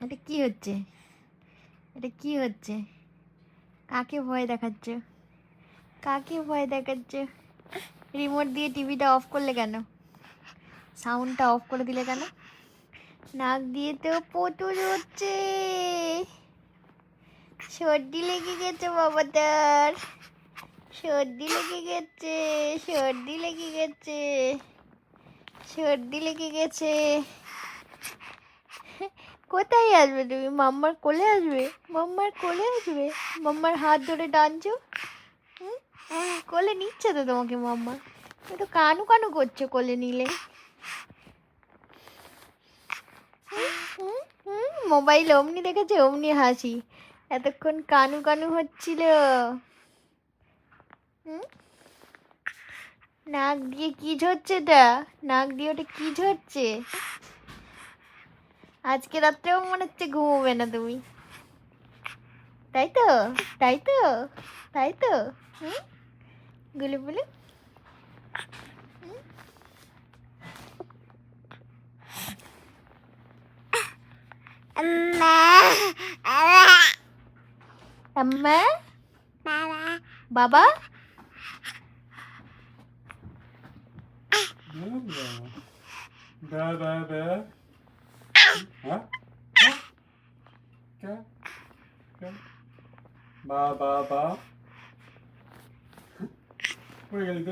এটা কি হচ্ছে? এটা কি হচ্ছে? কাকে ভয় দেখাচ্ছ? কাকে ভয় দেখাচ্ছ? রিমোট দিয়ে টিভিটা অফ করলে কেন? সাউন্ডটা অফ করে দিলে কেন? নাক দিয়ে তো পটল হচ্ছে। সর্দি লেগে গেছে বাবাটার। সর্দি লেগে গেছে। সর্দি লেগে গেছে। সর্দি লেগে গেছে। কোথায় আসবে তুমি? মাম্মার কোলে আসবে? মাম্মার কোলে আসবে? মাম্মার হাত ধরে টানছো? কোলে নিচ্ছে তো তোমাকে মাম্মা। তুমি তো কানু কানু করছো কোলে নিলে। মোবাইল অমনি দেখেছে অমনি হাসি। এতক্ষণ কানু কানু হচ্ছিল। নাক দিয়ে কি ঝরছে এটা? নাক দিয়ে ওটা কি ঝরছে? আজকে রাত্রেও মনে হচ্ছে ঘুমোবে না তুমি, তাই তো? তাই তো? তাই তো? গুলু গুলু। আম্মা, বাবা, Ba ba ba. Hả? Cái cái ba ba ba. Wait,